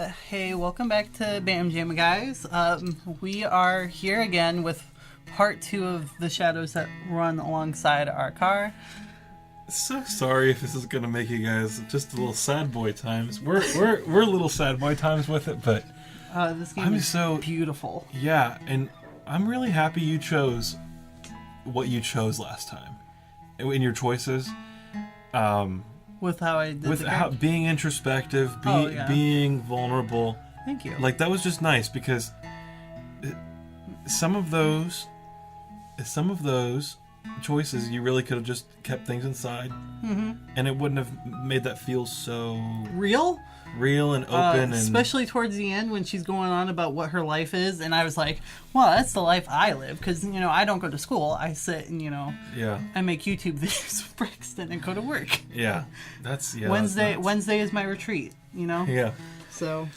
Hey, welcome back to BamJam, guys. We are here again with part 2 of the shadows that run alongside our car. So sorry if this is gonna make you guys just a little sad boy times. We're a little sad boy times with it, but This game is so beautiful. Yeah, and I'm really happy you chose what you chose last time in your choices. With how I did being introspective, being vulnerable. Thank you. Like, that was just nice because some of those choices you really could have just kept things inside, and it wouldn't have made that feel so real and open, and especially towards the end when she's going on about what her life is, and I was like, well, that's the life I live, because I don't go to school. I sit and I make YouTube videos with Braxton and go to work. Wednesday is my retreat. So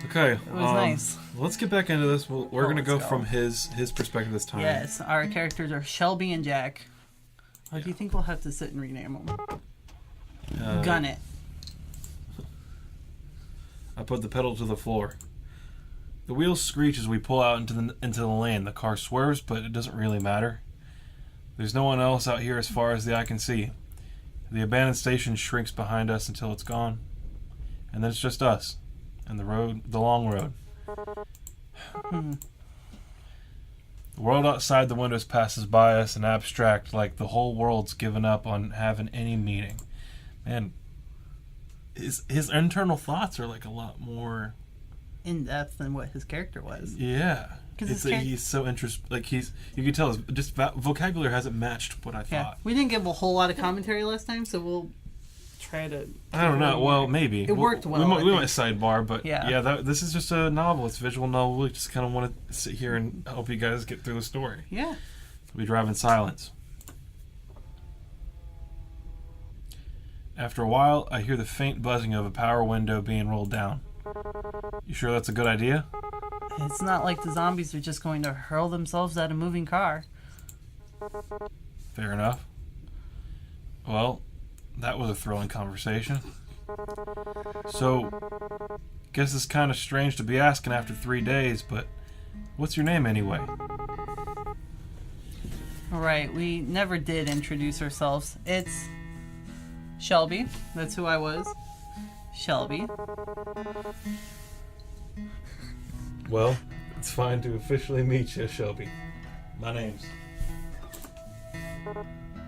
okay, it was nice. Let's get back into this. We're gonna go from his perspective this time. Yes, our characters are Shelby and Jack. Or do you think we'll have to sit and rename them? Gun it. I put the pedal to the floor. The wheels screech as we pull out into the lane. The car swerves, but it doesn't really matter. There's no one else out here as far as the eye can see. The abandoned station shrinks behind us until it's gone. And then it's just us. And the long road. The world outside the windows passes by us in abstract, like the whole world's given up on having any meaning. Man, his internal thoughts are like a lot more in depth than what his character was. Yeah, because he's so interested. Like, you can tell his just vocabulary hasn't matched what I thought. We didn't give a whole lot of commentary last time, so we'll try to. I don't know. Well, maybe it worked well. We might sidebar, but this is just a novel. It's a visual novel. We just kind of want to sit here and help you guys get through the story. Yeah. We drive in silence. After a while, I hear the faint buzzing of a power window being rolled down. You sure that's a good idea? It's not like the zombies are just going to hurl themselves at a moving car. Fair enough. Well, that was a thrilling conversation. So, guess it's kind of strange to be asking after 3 days, but what's your name anyway? Right, we never did introduce ourselves. It's Shelby. That's who I was. Shelby. Well, it's fine to officially meet you, Shelby. My name's...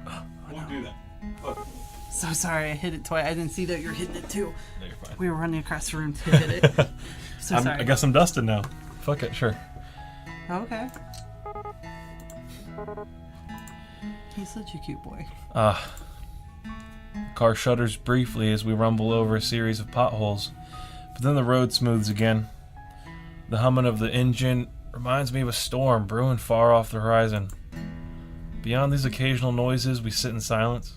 I won't do that. Fuck. So sorry, I hit it twice. I didn't see that you're hitting it too. No, you're fine. We were running across the room to hit it. So sorry. I guess I'm Dustin now. Fuck it, sure. Okay. He's such a cute boy. The car shudders briefly as we rumble over a series of potholes, but then the road smooths again. The humming of the engine reminds me of a storm brewing far off the horizon. Beyond these occasional noises, we sit in silence.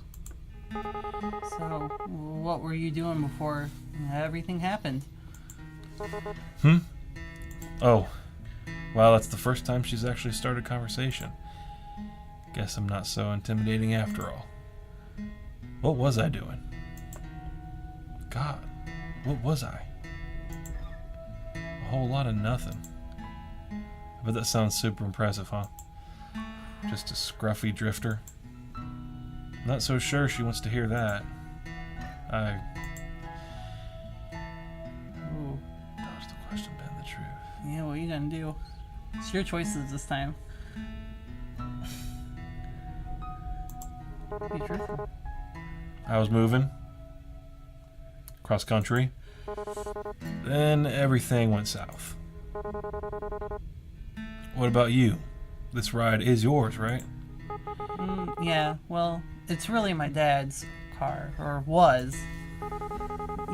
So, what were you doing before everything happened? Oh, wow, that's the first time she's actually started a conversation. Guess I'm not so intimidating after all. What was I doing? God, what was I? A whole lot of nothing. I bet that sounds super impressive, huh? Just a scruffy drifter. I'm not so sure she wants to hear that. Ooh. Dodge the question, bend the truth. Yeah, what are you gonna do? It's your choices this time. You drifting? I was moving. Cross country. Then everything went south. What about you? This ride is yours, right? Yeah, well, it's really my dad's car, or was.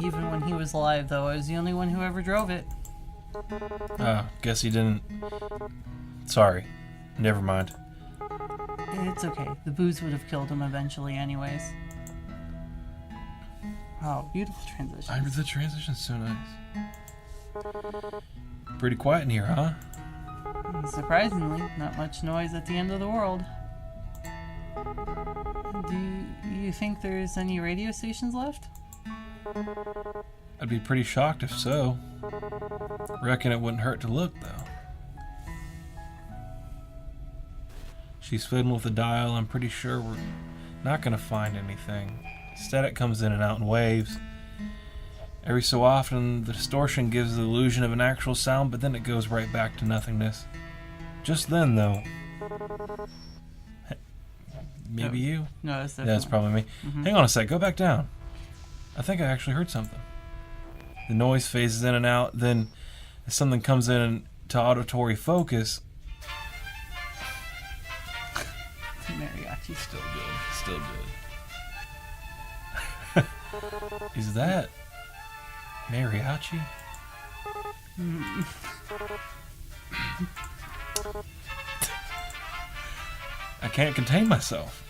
Even when he was alive, though, I was the only one who ever drove it. Guess he didn't... Sorry. Never mind. It's okay. The booze would have killed him eventually anyways. Oh, beautiful transition. The transition's so nice. Pretty quiet in here, huh? Surprisingly, not much noise at the end of the world. Do you think there's any radio stations left? I'd be pretty shocked if so. Reckon it wouldn't hurt to look, though. She's fiddling with the dial. I'm pretty sure we're not going to find anything. Static comes in and out in waves. Every so often, the distortion gives the illusion of an actual sound, but then it goes right back to nothingness. Just then, though. Maybe you? No, that's definitely... Yeah, that's probably me. Mm-hmm. Hang on a sec. Go back down. I think I actually heard something. The noise phases in and out. Then, as something comes in to auditory focus... Mariachi. Still good. Still good. Is that... mariachi? I can't contain myself.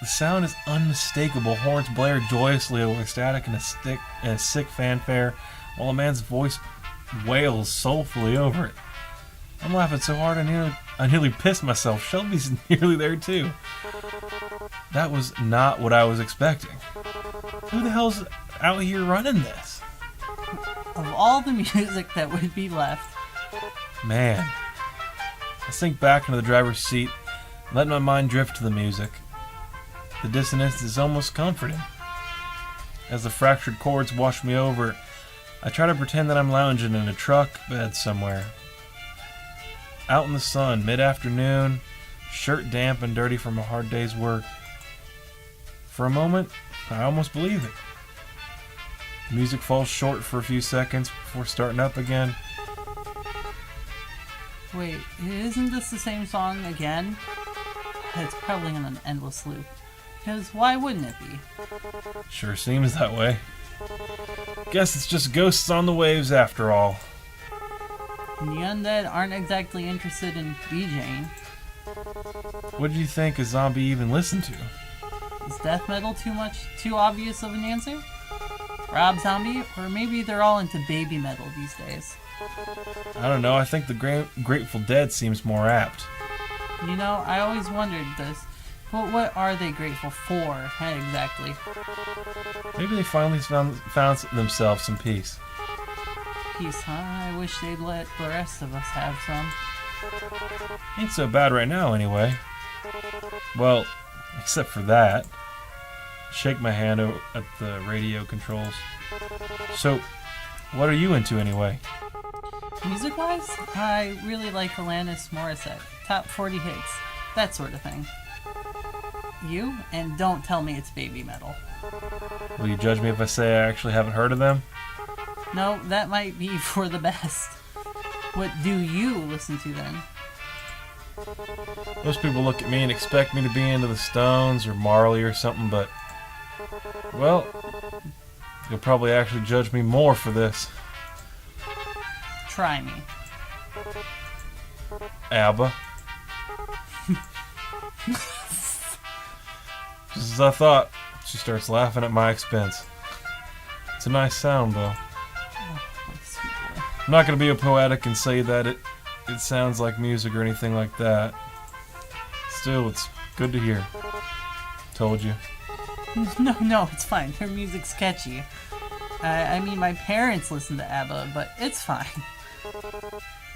The sound is unmistakable. Horns blare joyously over static and a sick fanfare, while a man's voice wails soulfully over it. I'm laughing so hard I nearly pissed myself. Shelby's nearly there too. That was not what I was expecting. Who the hell's out here running this? Of all the music that would be left. Man. I sink back into the driver's seat, letting my mind drift to the music. The dissonance is almost comforting. As the fractured chords wash me over, I try to pretend that I'm lounging in a truck bed somewhere. Out in the sun, mid-afternoon, shirt damp and dirty from a hard day's work. For a moment, I almost believe it. The music falls short for a few seconds before starting up again. Wait, isn't this the same song again? It's probably in an endless loop. Because why wouldn't it be? Sure seems that way. Guess it's just ghosts on the waves after all. And the undead aren't exactly interested in DJing. What do you think a zombie even listened to? Is death metal too obvious of an answer? Rob Zombie? Or maybe they're all into baby metal these days. I don't know, I think the Grateful Dead seems more apt. You know, I always wondered this. But what are they grateful for, exactly? Maybe they finally found themselves some peace. Peace, huh? I wish they'd let the rest of us have some. Ain't so bad right now, anyway. Well, except for that. Shake my hand at the radio controls. So, what are you into anyway? Music-wise, I really like Alanis Morissette. Top 40 hits. That sort of thing. You? And don't tell me it's baby metal. Will you judge me if I say I actually haven't heard of them? No, that might be for the best. What do you listen to then? Most people look at me and expect me to be into the Stones or Marley or something, but... well, you'll probably actually judge me more for this. Try me. ABBA. Just as I thought, she starts laughing at my expense. It's a nice sound, though. I'm not going to be poetic and say that it sounds like music or anything like that. Still, it's good to hear. Told you. No, it's fine. Their music's catchy. I mean, my parents listen to ABBA, but it's fine.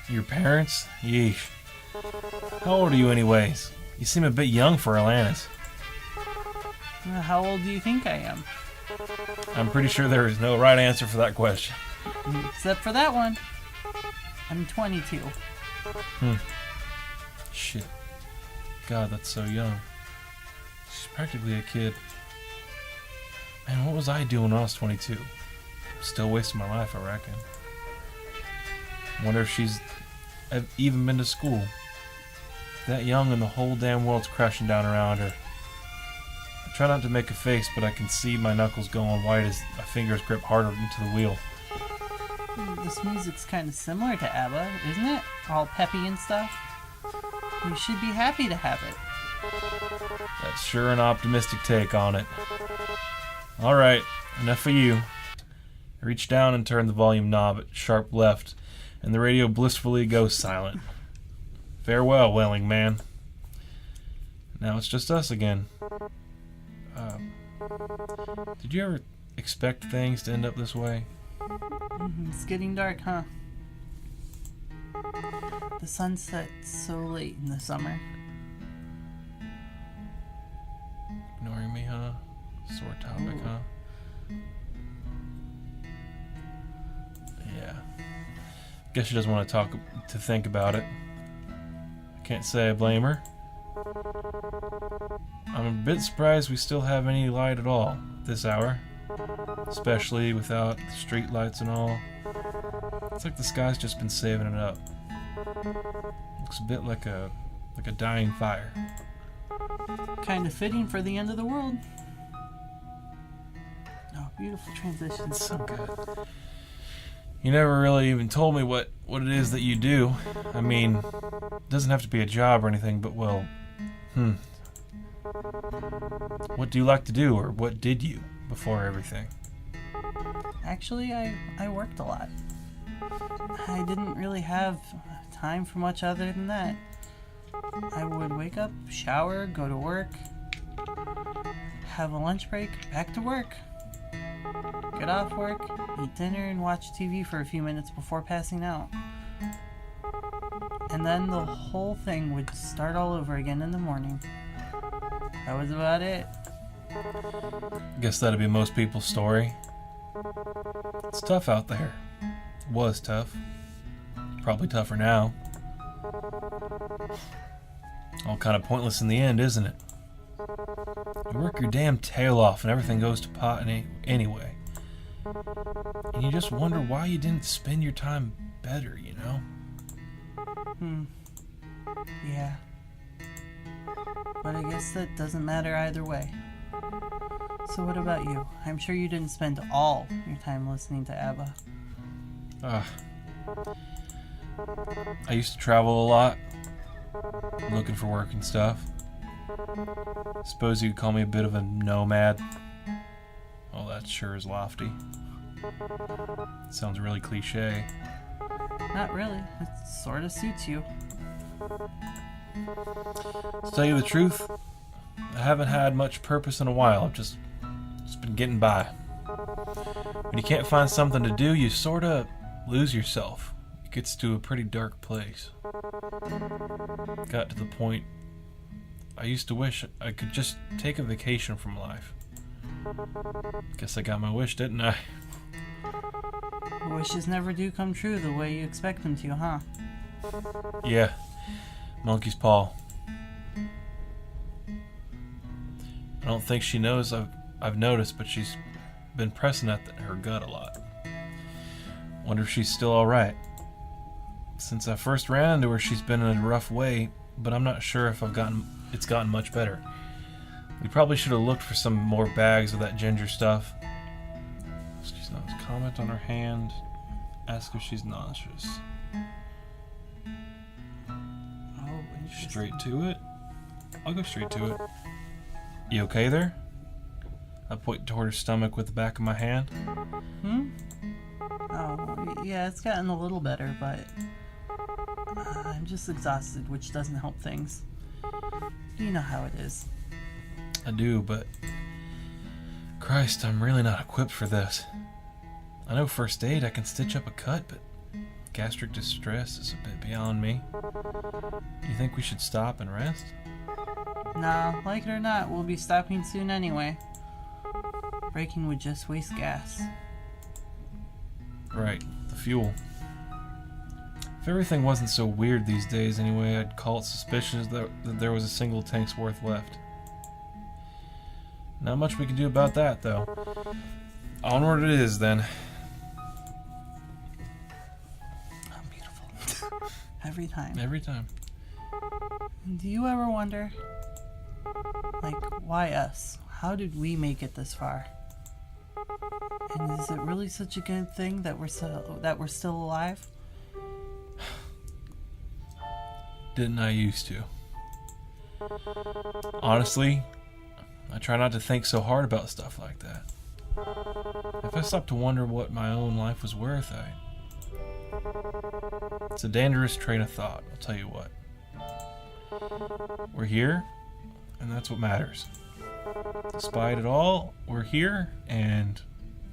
Your parents? Yeesh. How old are you anyways? You seem a bit young for Alanis. How old do you think I am? I'm pretty sure there is no right answer for that question. Except for that one. I'm 22. Shit. God, that's so young. She's practically a kid. Man, what was I doing when I was 22? Still wasting my life, I reckon. Wonder if she's even been to school. That young and the whole damn world's crashing down around her. I try not to make a face, but I can see my knuckles going white as my fingers grip harder into the wheel. This music's kind of similar to ABBA, isn't it? All peppy and stuff. You should be happy to have it. That's sure an optimistic take on it. Alright, enough of you. I reach down and turn the volume knob at sharp left, and the radio blissfully goes silent. Farewell, Welling Man. Now it's just us again. Did you ever expect things to end up this way? It's getting dark, huh? The sun sets so late in the summer. Ignoring me, huh? Sore topic, huh? Yeah. Guess she doesn't want to think about it. I can't say I blame her. I'm a bit surprised we still have any light at all this hour. Especially without the street lights and all. It's like the sky's just been saving it up. Looks a bit like a dying fire. Kind of fitting for the end of the world. Oh, beautiful transition. So good. You never really even told me what it is that you do. I mean, it doesn't have to be a job or anything, but well, what do you like to do, or what did you before everything? Actually, I worked a lot. I didn't really have time for much other than that. I would wake up, shower, go to work, have a lunch break, back to work. Get off work, eat dinner, and watch TV for a few minutes before passing out. And then the whole thing would start all over again in the morning. That was about it. Guess that'd be most people's story. It's tough out there. It was tough. Probably tougher now. All kind of pointless in the end, isn't it? You work your damn tail off and everything goes to pot anyway. And you just wonder why you didn't spend your time better, you know? Yeah. But I guess that doesn't matter either way. So what about you? I'm sure you didn't spend all your time listening to ABBA. I used to travel a lot, looking for work and stuff. Suppose you could call me a bit of a nomad. Well, that sure is lofty. Sounds really cliche. Not really. It sort of suits you. To tell you the truth, I haven't had much purpose in a while. I've just been getting by. When you can't find something to do, you sort of lose yourself. It gets to a pretty dark place. Got to the point I used to wish I could just take a vacation from life. Guess I got my wish, didn't I? Wishes never do come true the way you expect them to, huh? Yeah. Monkey's paw. I don't think she knows I've noticed, but she's been pressing at her gut a lot. Wonder if she's still alright. Since I first ran into her, she's been in a rough way, but I'm not sure if it's gotten much better. We probably should have looked for some more bags of that ginger stuff. She's not. Comment on her hand. Ask if she's nauseous. Oh, interesting. Straight to it? I'll go straight to it. You okay there? I point toward her stomach with the back of my hand. Oh, yeah, it's gotten a little better, but I'm just exhausted, which doesn't help things. You know how it is. I do, but Christ, I'm really not equipped for this. I know first aid, I can stitch up a cut, but gastric distress is a bit beyond me. You think we should stop and rest? Nah, like it or not, we'll be stopping soon anyway. Braking would just waste gas. Right, the fuel. If everything wasn't so weird these days anyway, I'd call it suspicious that there was a single tank's worth left. Not much we can do about that, though. Onward it is, then. Oh, beautiful. Every time. Every time. Do you ever wonder, like, why us? How did we make it this far? And is it really such a good thing that we're still alive? Didn't I used to? Honestly, I try not to think so hard about stuff like that. If I stopped to wonder what my own life was worth, it's a dangerous train of thought, I'll tell you what. We're here, and that's what matters. Despite it all, we're here, and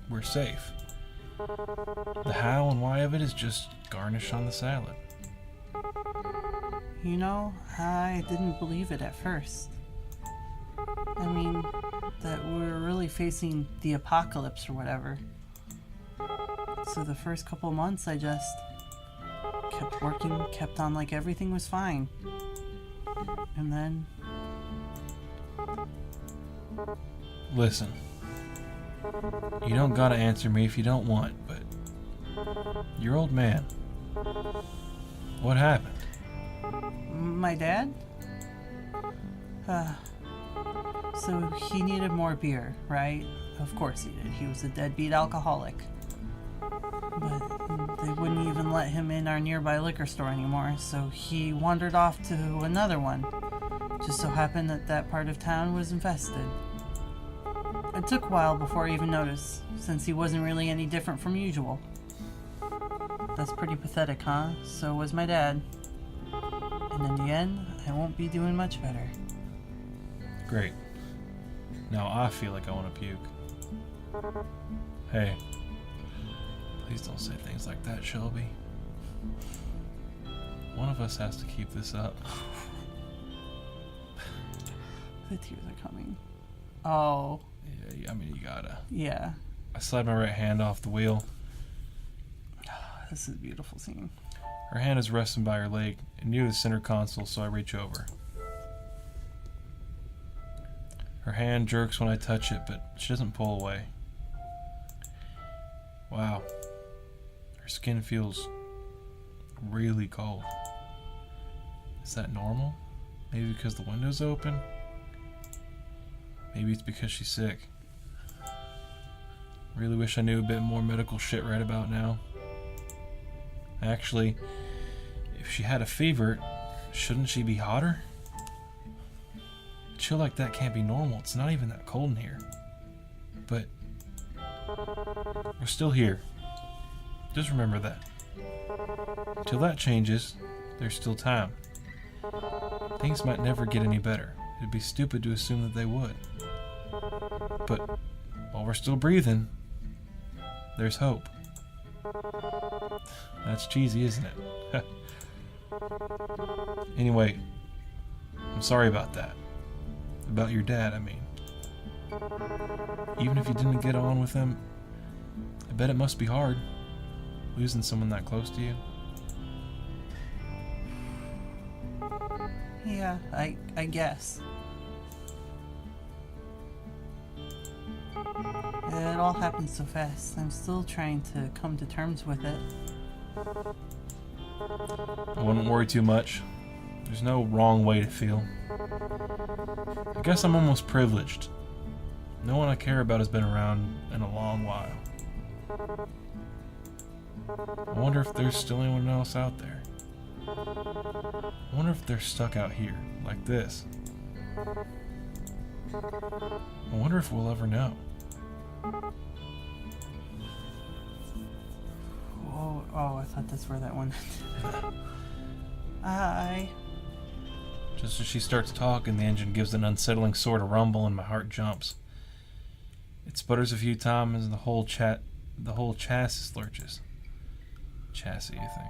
we're safe. The how and why of it is just garnish on the salad. You know, I didn't believe it at first. I mean, that we were really facing the apocalypse or whatever. So the first couple months I just kept working, kept on like everything was fine. And then... Listen, you don't gotta answer me if you don't want, but your old man, what happened? My dad? So he needed more beer, right? Of course he did. He was a deadbeat alcoholic. But they wouldn't even let him in our nearby liquor store anymore, so he wandered off to another one. Just so happened that that part of town was infested. It took a while before I even noticed, since he wasn't really any different from usual. That's pretty pathetic, huh? So was my dad. And in the end, I won't be doing much better. Great. Now I feel like I want to puke. Hey, please don't say things like that, Shelby. One of us has to keep this up. The tears are coming. Oh. Yeah, I mean, you gotta. Yeah. I slide my right hand off the wheel. This is a beautiful scene. Her hand is resting by her leg and near the center console, so I reach over. Her hand jerks when I touch it, but she doesn't pull away. Wow. Her skin feels really cold. Is that normal? Maybe because the window's open? Maybe it's because she's sick. Really wish I knew a bit more medical shit right about now. Actually, if she had a fever, shouldn't she be hotter? A chill like that can't be normal. It's not even that cold in here. But we're still here. Just remember that. Till that changes, there's still time. Things might never get any better. It'd be stupid to assume that they would. But while we're still breathing, there's hope. That's cheesy, isn't it? Anyway, I'm sorry about that. About your dad, I mean. Even if you didn't get on with him, I bet it must be hard, losing someone that close to you. Yeah, I guess. It all happened so fast. I'm still trying to come to terms with it. I wouldn't worry too much. There's no wrong way to feel. I guess I'm almost privileged. No one I care about has been around in a long while. I wonder if there's still anyone else out there. I wonder if they're stuck out here, like this. I wonder if we'll ever know. Oh, I thought that's where that one ended. Just as she starts talking, the engine gives an unsettling sort of rumble and my heart jumps. It sputters a few times and the whole chassis lurches. Chassis, I think.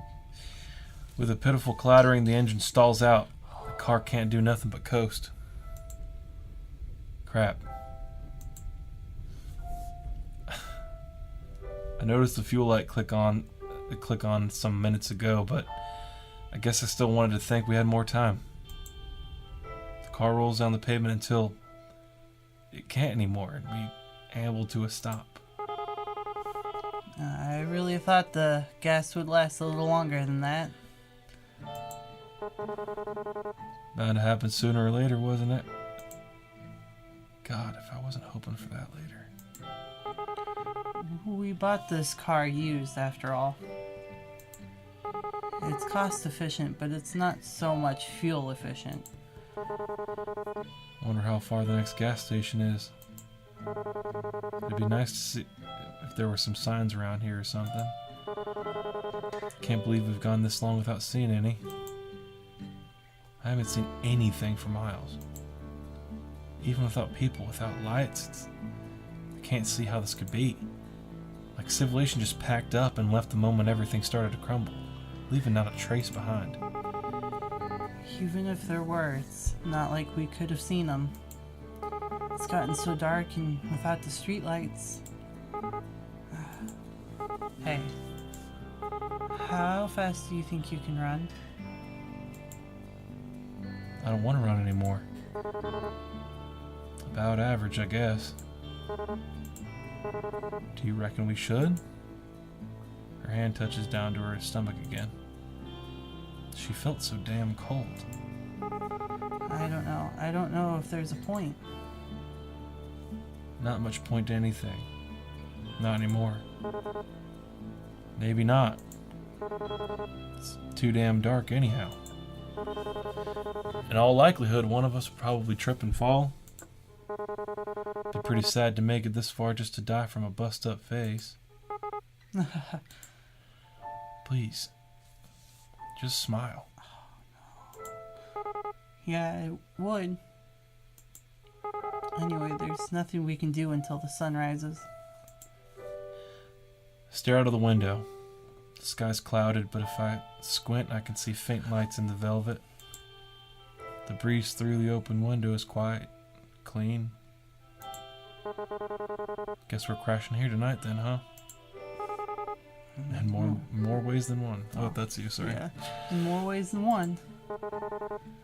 With a pitiful clattering, the engine stalls out. The car can't do nothing but coast. Crap. I noticed the fuel light click on some minutes ago, but I guess I still wanted to think we had more time. The car rolls down the pavement until it can't anymore, and we amble to a stop. I really thought the gas would last a little longer than that. Bound to happen sooner or later, wasn't it? God, if I wasn't hoping for that later. We bought this car used, after all. It's cost efficient, but it's not so much fuel efficient. Wonder how far the next gas station is. It'd be nice to see if there were some signs around here or something. Can't believe we've gone this long without seeing any. I haven't seen anything for miles. Even without people, without lights, I can't see how this could be. Like Like civilization just packed up and left the moment everything started to crumble, leaving not a trace behind. Even if there were, it's not like we could have seen them. It's gotten so dark and without the streetlights. Hey, how fast do you think you can run? I don't want to run anymore. About average, I guess. Do you reckon we should? Her hand touches down to her stomach again. She felt so damn cold. I don't know. I don't know if there's a point. Not much point to anything. Not anymore. Maybe not. It's too damn dark anyhow. In all likelihood, one of us will probably trip and fall. Be pretty sad to make it this far just to die from a bust-up face. Please. Just smile. Yeah, it would. Anyway, there's nothing we can do until the sun rises. Stare out of the window. The sky's clouded, but if I squint, I can see faint lights in the velvet. The breeze through the open window is quiet, clean. Guess we're crashing here tonight then, huh? In more ways than one. Oh, that's you, sorry. Yeah, in more ways than one.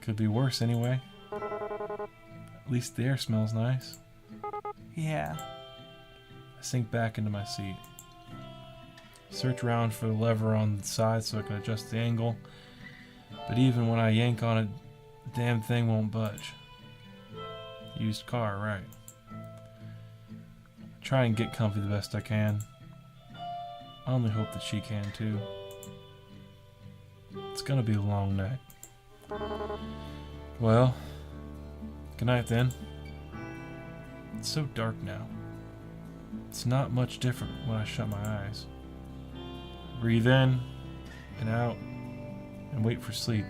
Could be worse anyway. At least the air smells nice. Yeah. I sink back into my seat. Search around for the lever on the side so I can adjust the angle. But even when I yank on it, the damn thing won't budge. Used car, right. Try and get comfy the best I can. I only hope that she can too. It's gonna be a long night. Well, good night then. It's so dark now. It's not much different when I shut my eyes. Breathe in and out and wait for sleep.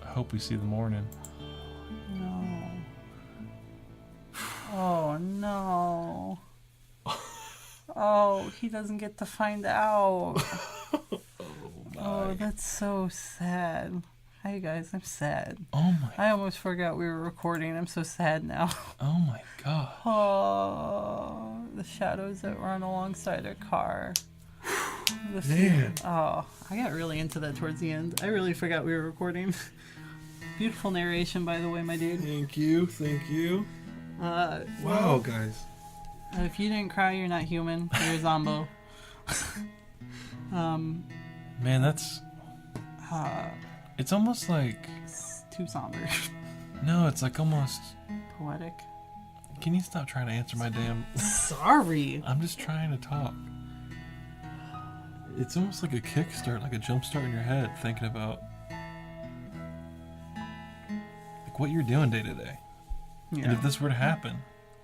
I hope we see the morning. No. Oh, no. Oh, he doesn't get to find out. Oh, that's so sad. Hi, guys, I'm sad. Oh my. I almost forgot we were recording. I'm so sad now. Oh my god. Oh, the shadows that run alongside our car. Man. Oh, I got really into that towards the end. I really forgot we were recording. Beautiful narration, by the way, my dude. Thank you, thank you. Wow, guys. If you didn't cry, you're not human. You're a zombo. Man, that's... it's almost like... It's too somber. No, it's like almost... Poetic. Can you stop trying to answer my damn... Sorry. I'm just trying to talk. It's almost like a kickstart, like a jump start in your head, thinking about... like what you're doing day to day. Yeah. And if this were to happen,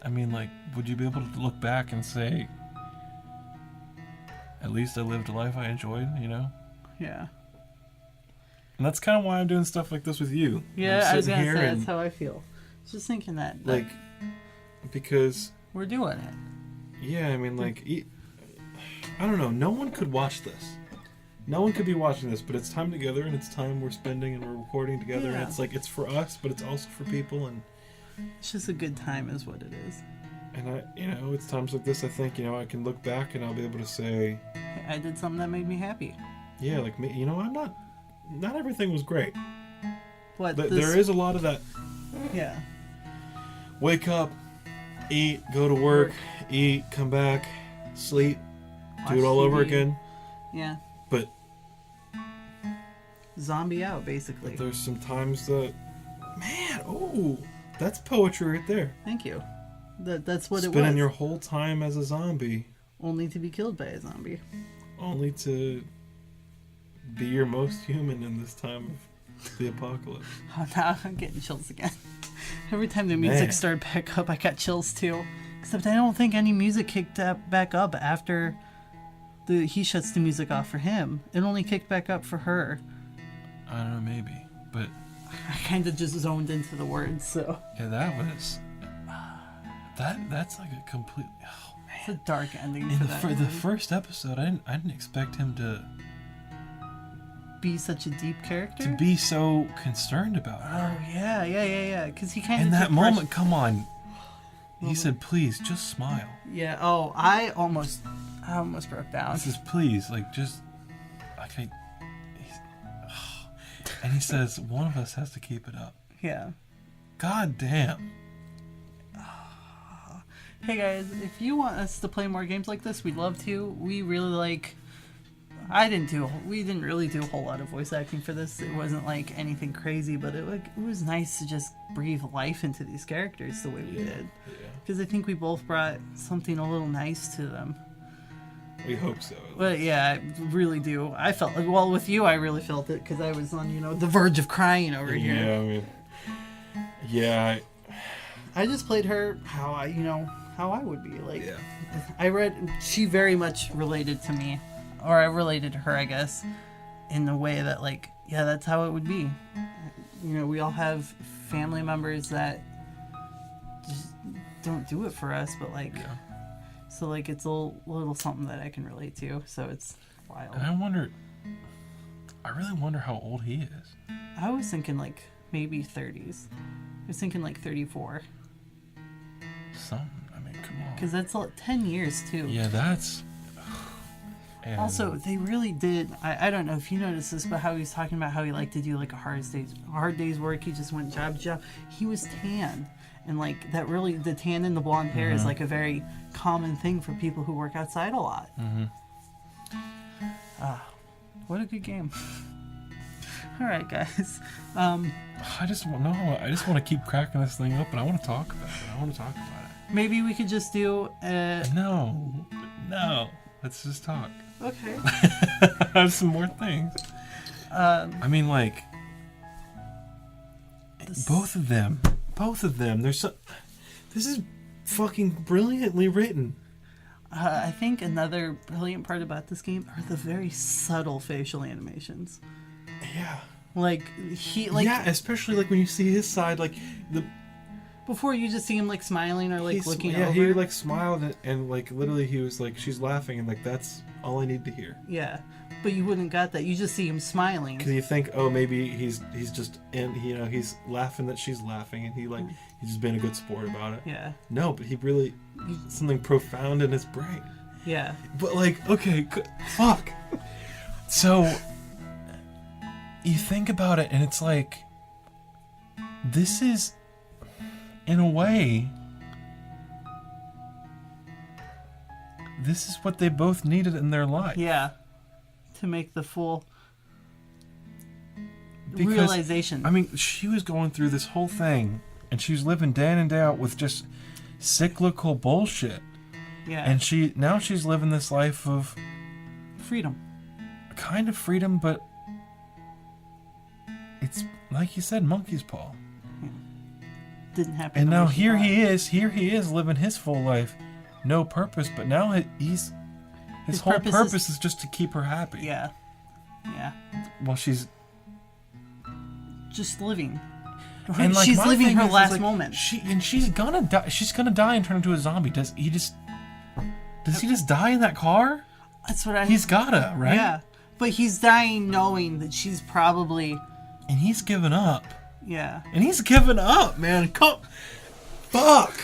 I mean, like, would you be able to look back and say, at least I lived a life I enjoyed, you know? Yeah. And that's kind of why I'm doing stuff like this with you. Yeah, I'm I was sitting gonna say here that's how I feel. Just thinking that, like, because we're doing it. yeah, I mean, like, I don't know. No one could watch this. No one could be watching this, but it's time together, and it's time we're spending, and we're recording together, and Yeah. it's like it's for us, but it's also for people, and It's just a good time, is what it is. I, you know, it's times like this. I think, you know, I can look back and I'll be able to say, Hey, I did something that made me happy. yeah, like me, you know, not everything was great. But There is a lot of that. Yeah. Wake up, eat, go to work, eat, come back, sleep, do it Watch all over TV. again. Yeah. But Zombie out, basically. there's some times that, man, oh, that's poetry right there. Thank you. That's what it was. Spending your whole time as a zombie, Only to be killed by a zombie. only to be your most human in this time of the apocalypse. Oh, now I'm getting chills again. Every time the music Man. started back up, I got chills too. Except I don't think any music kicked back up after he shuts the music off for him. It only kicked back up for her. I don't know, maybe, but I kind of just zoned into the words, so. yeah, That's like a complete. Oh man. It's a dark ending In for the, that. for the movie. first episode, I didn't expect him to Be such a deep character. be so concerned about her. Oh yeah. Because he kind of. In that moment, come on. He said, "Please, just smile." Yeah. Oh, I almost broke down. He says, "Please, like just like and he says, "One of us has to keep it up." Yeah. God damn. Hey guys, if you want us to play more games like this, we'd love to. We really like. We didn't really do a whole lot of voice acting for this. It wasn't like anything crazy, but it was nice to just breathe life into these characters the way we did. Because I think we both brought something a little nice to them. We hope so. But yeah, I really do. I felt with you, I really felt it because I was on the verge of crying over here. Yeah, I mean, yeah. I just played her how I would be like. Yeah. She very much related to me, or I related to her, I guess, in the way that that's how it would be. We all have family members that just don't do it for us, but so it's a little something that I can relate to. So it's wild. And I really wonder how old he is. I was thinking maybe 30s. I was thinking 34. Something. I mean, come on. Because that's 10 years too. Yeah, that's. And Also, they really did. I don't know if you noticed this, but how he was talking about how he liked to do a hard day's work. He just went job to job. He was tan, and that really the tan and the blonde hair is a very common thing for people who work outside a lot. What a good game. All right, guys. I just want to keep cracking this thing up, and I want to talk about it. Maybe we could just do. No. Let's just talk. Okay. I have some more things. I mean, both of them. This is fucking brilliantly written. I think another brilliant part about this game are the very subtle facial animations. Yeah. Yeah, especially when you see his side, before you just see him smiling or looking over. Yeah, he smiled and literally he was she's laughing and that's all I need to hear. Yeah, but you wouldn't got that. You just see him smiling. Because you think, oh, maybe he's just he's laughing that she's laughing and he's just being a good sport about it. Yeah. No, but he really something profound in his brain. Yeah. But okay, fuck. So you think about it and it's this is. In a way, this is what they both needed in their life. Yeah. To make the full realization. I mean, she was going through this whole thing, and she was living day in and day out with just cyclical bullshit. Yeah. And she's living this life of freedom. Kind of freedom, but it's like you said, monkey's paw. Didn't happen. And now here he is living his full life, no purpose. But now his whole purpose is just to keep her happy. Yeah. Well, she's just living. And she's living her last moment. She's gonna die. She's gonna die and turn into a zombie. Does he just die in that car? That's what He's gotta, right? Yeah, but he's dying knowing that she's probably. And he's given up. Yeah. And he's given up, man. Fuck.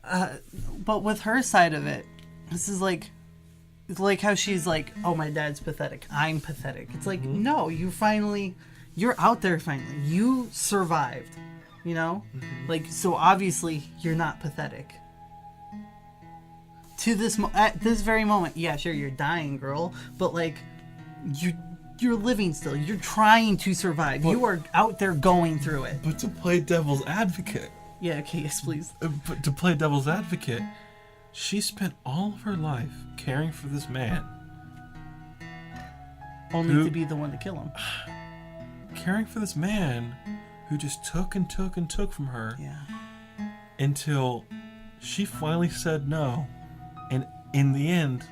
But with her side of it, this is it's how she's oh, my dad's pathetic. I'm pathetic. It's no, you're out there finally. You survived, so obviously you're not pathetic. To at this very moment, yeah, sure, you're dying, girl, but you're living still. You're trying to survive. You are out there going through it. But to play devil's advocate. Yeah, okay, yes, please. But to play devil's advocate, she spent all of her life caring for this man. Only to be the one to kill him. Caring for this man who just took and took and took from her. Yeah. Until she finally said no. And in the end,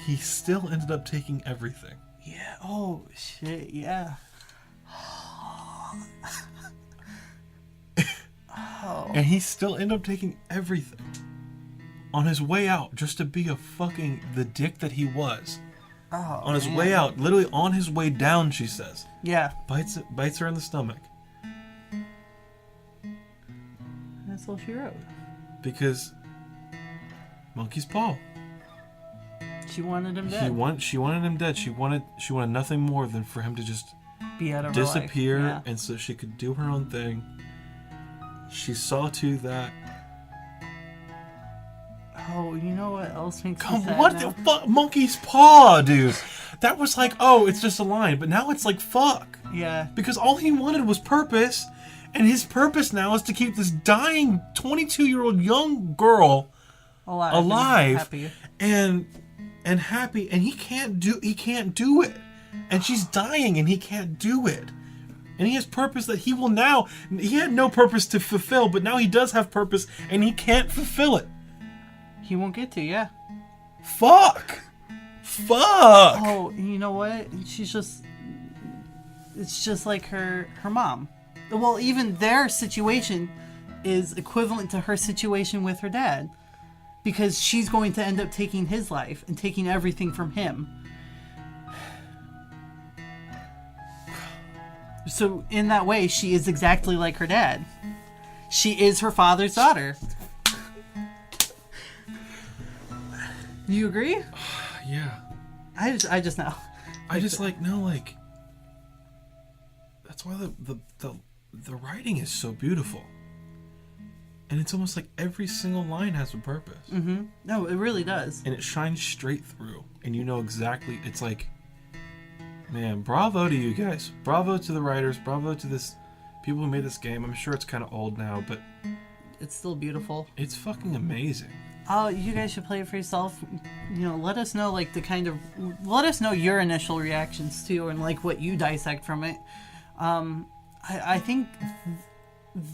he still ended up taking everything. Yeah. Oh, shit. Yeah. Oh. And he still ended up taking everything on his way out just to be the dick that he was. Oh, on his man. way out, literally on his way down, she says. Yeah. Bites her in the stomach. That's all she wrote. Because monkey's paw. She wanted him dead. She wanted him dead. She wanted nothing more than for him to just be out of disappear, her life. Yeah. and so she could do her own thing. She saw to that. Oh, you know what else makes me sad What now? the fuck? Monkey's paw, dude. That was like, oh, it's just a line, but now it's like, fuck. Yeah. Because all he wanted was purpose, and his purpose now is to keep this dying 22-year-old young girl alive and happy, and he can't do it. And she's dying, and he can't do it. And he has purpose that he had no purpose to fulfill, but now he does have purpose, and he can't fulfill it. He won't get to, yeah. Fuck! Oh, you know what? It's just like her mom. Well, even their situation is equivalent to her situation with her dad. Because she's going to end up taking his life and taking everything from him. So, in that way, she is exactly like her dad. She is her father's daughter. You agree? Yeah. I just know. That's why the writing is so beautiful. And it's almost like every single line has a purpose. Mm-hmm. No, it really does. And it shines straight through. And you know exactly, it's like, man, bravo to you guys. Bravo to the writers. Bravo to this people who made this game. I'm sure it's kind of old now, but it's still beautiful. It's fucking amazing. Oh, you guys should play it for yourself. You know, let us know let us know your initial reactions too, and like what you dissect from it. I think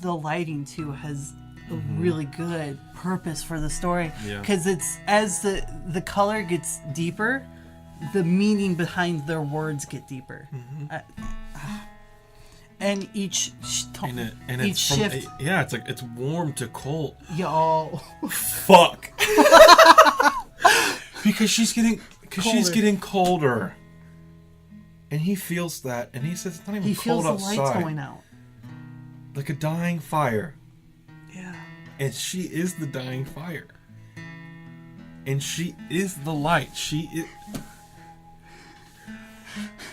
the lighting too has a really good purpose for the story, because it's as the color gets deeper, the meaning behind their words get deeper. And each shift. It's warm to cold. Yo. Fuck. Because she's getting colder. And he feels that, and he says it's not even cold outside. He feels the lights going out. Like a dying fire. Yeah. And she is the dying fire. And she is the light. She is...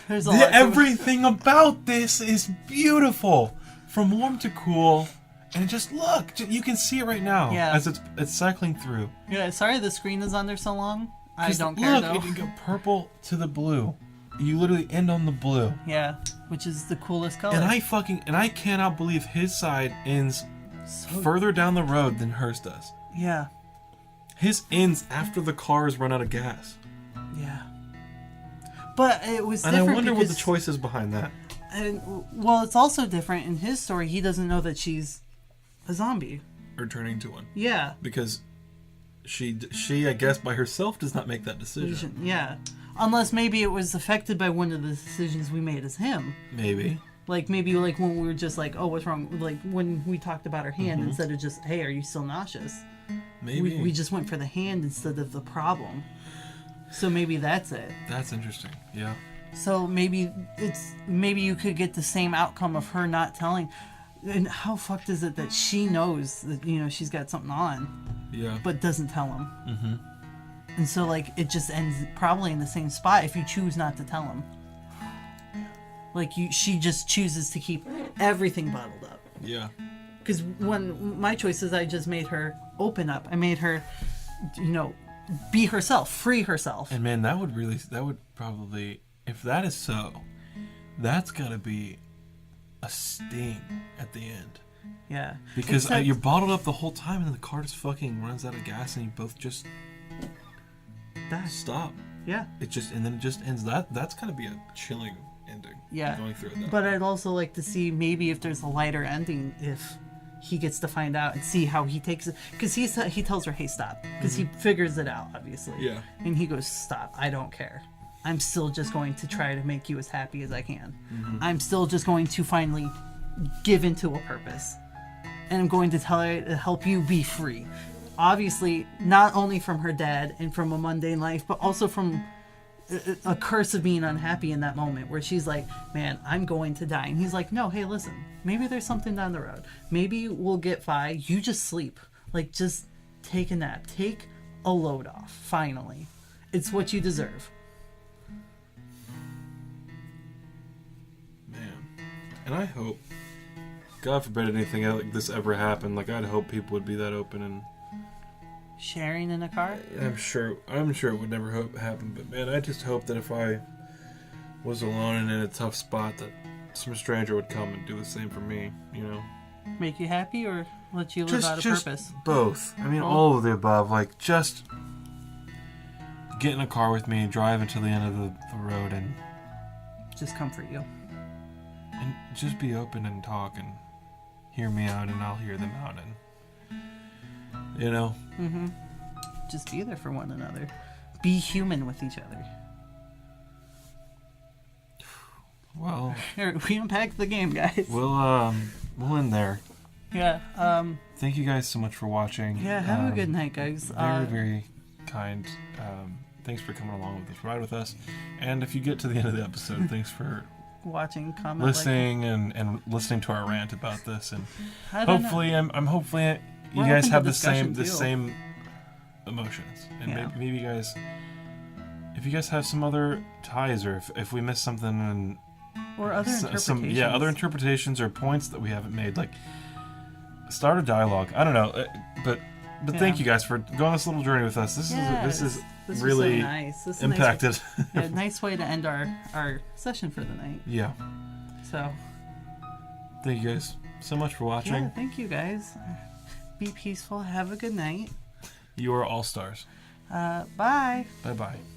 Everything about this is beautiful, from warm to cool, and just look, you can see it right now as it's cycling through. Yeah, sorry the screen is on there so long. I don't care though. Look, you go purple to the blue. You literally end on the blue. Yeah, which is the coolest color. And I cannot believe his side ends further down the road than hers does. Yeah. His ends after the cars run out of gas. Yeah. But it was different. And I wonder what the choice is behind that. And well, it's also different in his story. He doesn't know that she's a zombie. Or turning to one. Yeah. Because she I guess by herself does not make that decision. Yeah. Unless maybe it was affected by one of the decisions we made as him. Maybe. Like maybe like when we were just like, oh, what's wrong? Like when we talked about her hand instead of just, hey, are you still nauseous? Maybe. We just went for the hand instead of the problem. So maybe that's it. That's interesting. Yeah. So maybe you could get the same outcome of her not telling. And how fucked is it that she knows that, you know, she's got something on? Yeah. But doesn't tell him. Mm-hmm. And so like it just ends probably in the same spot if you choose not to tell him. Like she just chooses to keep everything bottled up. Yeah. Because when my choices, I just made her open up. I made her, you know, be herself, free herself. And man, that would probably, if that is so, that's gotta be a sting at the end. Yeah. Because you're bottled up the whole time, and then the car just fucking runs out of gas, and you both just stop. Yeah. It just ends. That's gotta be a chilling ending. Yeah. Going through it. But I'd also like to see maybe if there's a lighter ending, if he gets to find out and see how he takes it, because he tells her, hey, stop, because he figures it out, obviously. Yeah. And he goes, stop, I don't care, I'm still just going to try to make you as happy as I can. I'm still just going to finally give into a purpose. and I'm going to tell her to help you be free. Obviously, not only from her dad and from a mundane life, but also from a curse of being unhappy in that moment where she's like, man, I'm going to die. And he's like, no, hey, listen, maybe there's something down the road. Maybe we'll get by. You just sleep. Like, just take a nap. Take a load off, finally. It's what you deserve. And I hope, God forbid anything like this ever happened, like I'd hope people would be that open and sharing in a car. I'm sure it would never happen. But man, I just hope that if I was alone and in a tough spot, that some stranger would come and do the same for me. You know, make you happy or let you live out of purpose. Both. I mean, all of the above. Like just get in a car with me, drive until the end of the road, and just comfort you. And just be open and talk and hear me out and I'll hear them out and, you know. Mm-hmm. Just be there for one another. Be human with each other. Well. Here, we unpacked the game, guys. We'll end there. Yeah. Thank you guys so much for watching. Yeah, have a good night, guys. Very, very kind. Thanks for coming along with this ride with us. And if you get to the end of the episode, thanks for watching, comment, listening, and listening to our rant about this, and hopefully you guys have the same emotions, and maybe you guys, if you guys have some other ties, or if we missed something, and or other interpretations. Other interpretations or points that we haven't made, like start a dialogue. I don't know, but thank you guys for going on this little journey with us. This is really so nice. This is impacted. Nice way to end our session for the night. Yeah. So. Thank you guys so much for watching. Yeah, thank you guys. Be peaceful. Have a good night. You are all stars. Bye. Bye-bye.